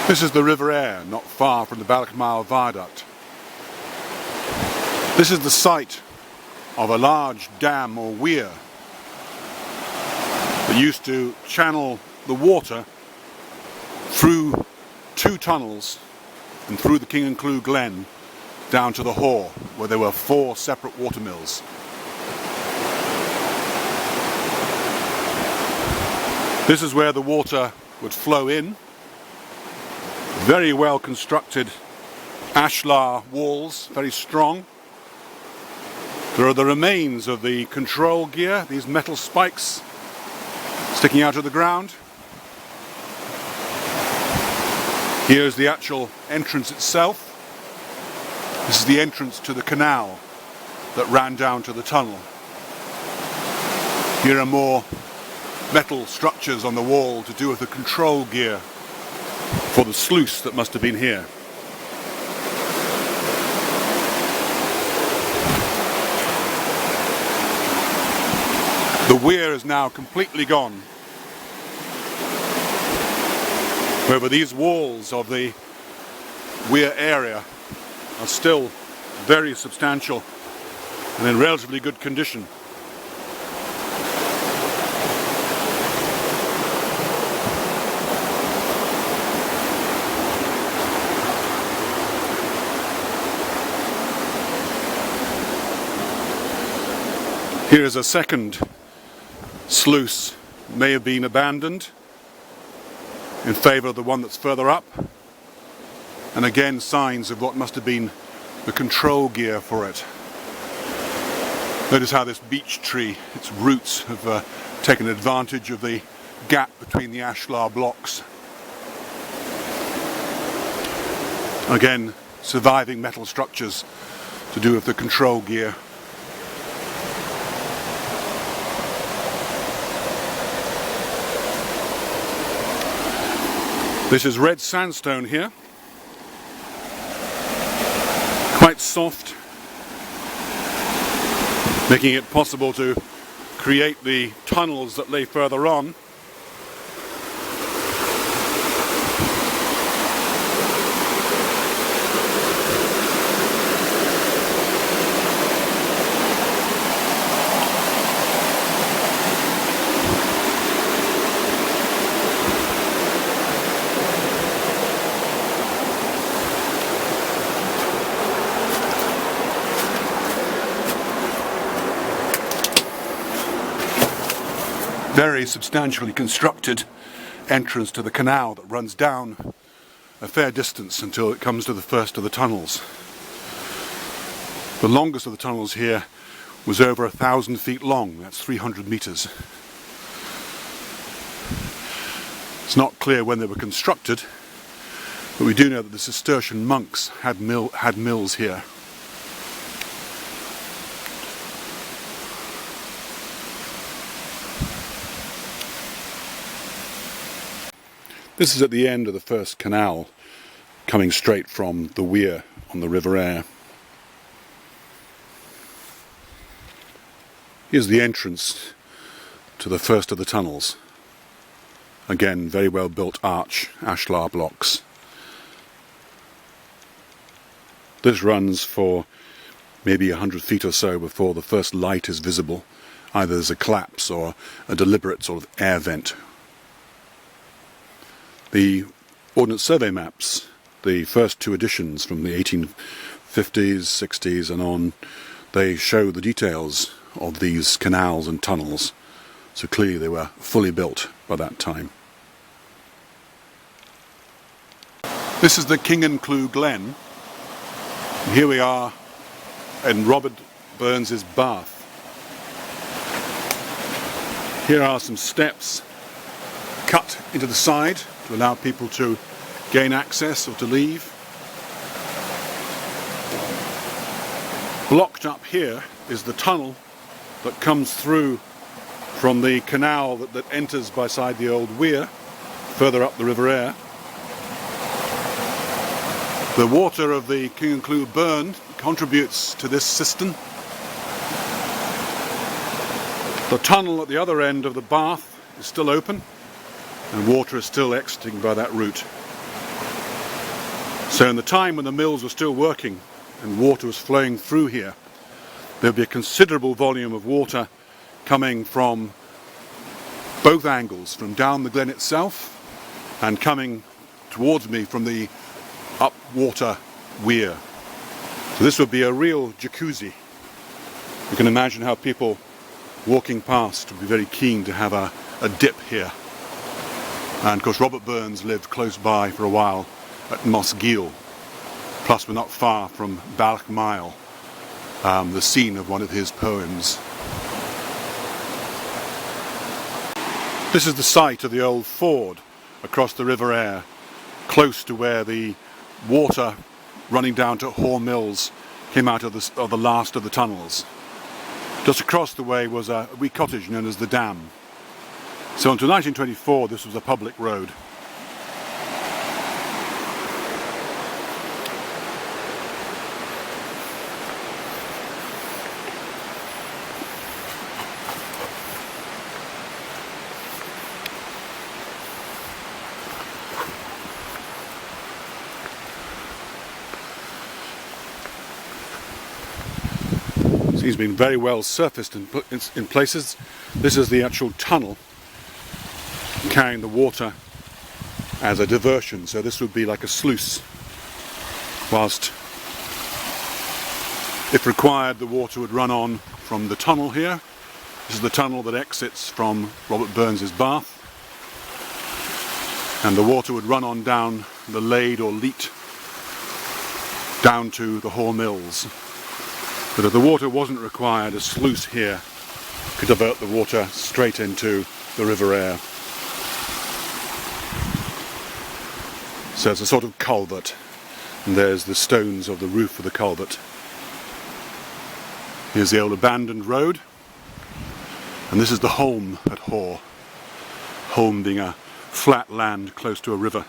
This is the River Aire, not far from the Ballochmyle Viaduct. This is the site of a large dam or weir that used to channel the water through two tunnels and through the Kingencleugh Glen down to the Haugh, where there were 4 separate watermills. This is where the water would flow in. Very well constructed ashlar walls, very strong. There are the remains of the control gear, these metal spikes sticking out of the ground. Here's the actual entrance itself. This is the entrance to the canal that ran down to the tunnel. Here are more metal structures on the wall to do with the control gear for the sluice that must have been here. The weir is now completely gone. However, these walls of the weir area are still very substantial and in relatively good condition. Here is a second sluice, may have been abandoned in favour of the one that's further up, and again signs of what must have been the control gear for it. Notice how this beech tree, its roots have taken advantage of the gap between the ashlar blocks. Again, surviving metal structures to do with the control gear. This is red sandstone here, quite soft, making it possible to create the tunnels that lay further on. Very substantially constructed entrance to the canal that runs down a fair distance until it comes to the first of the tunnels. The longest of the tunnels here was over 1,000 feet long, that's 300 meters. It's not clear when they were constructed, but we do know that the Cistercian monks had mills here. This is at the end of the first canal, coming straight from the weir on the River Aire. Here's the entrance to the first of the tunnels. Again, very well built arch, ashlar blocks. This runs for maybe 100 feet or so before the first light is visible. Either as a collapse or a deliberate sort of air vent. The Ordnance Survey maps, the first 2 editions from the 1850s, 60s and on, they show the details of these canals and tunnels, so clearly they were fully built by that time. This is the Kingencleugh Glen. And here we are in Robert Burns's bath. Here are some steps cut into the side to allow people to gain access or to leave. Blocked up here is the tunnel that comes through from the canal that enters beside the old weir, further up the River Aire. The water of the Kingencleugh burn contributes to this cistern. The tunnel at the other end of the bath is still open, and water is still exiting by that route. So in the time when the mills were still working and water was flowing through here, there would be a considerable volume of water coming from both angles, from down the glen itself and coming towards me from the upwater weir. So this would be a real jacuzzi. You can imagine how people walking past would be very keen to have a dip here. And of course Robert Burns lived close by for a while at Mosgiel. Plus we're not far from Balchmael, the scene of one of his poems. This is the site of the old ford across the River Aire, close to where the water running down to Haugh Mills came out of the last of the tunnels. Just across the way was a wee cottage known as the Dam. So until 1924 this was a public road. He's been very well surfaced in places. This is the actual tunnel carrying the water as a diversion, so this would be like a sluice, whilst if required the water would run on from the tunnel here. This is the tunnel that exits from Robert Burns's bath, and the water would run on down the Lade or Leat down to the Haugh Mills. But if the water wasn't required, a sluice here could divert the water straight into the River Aire. So it's a sort of culvert, and there's the stones of the roof of the culvert. Here's the old abandoned road, and this is the holm at Haugh. Holm being a flat land close to a river.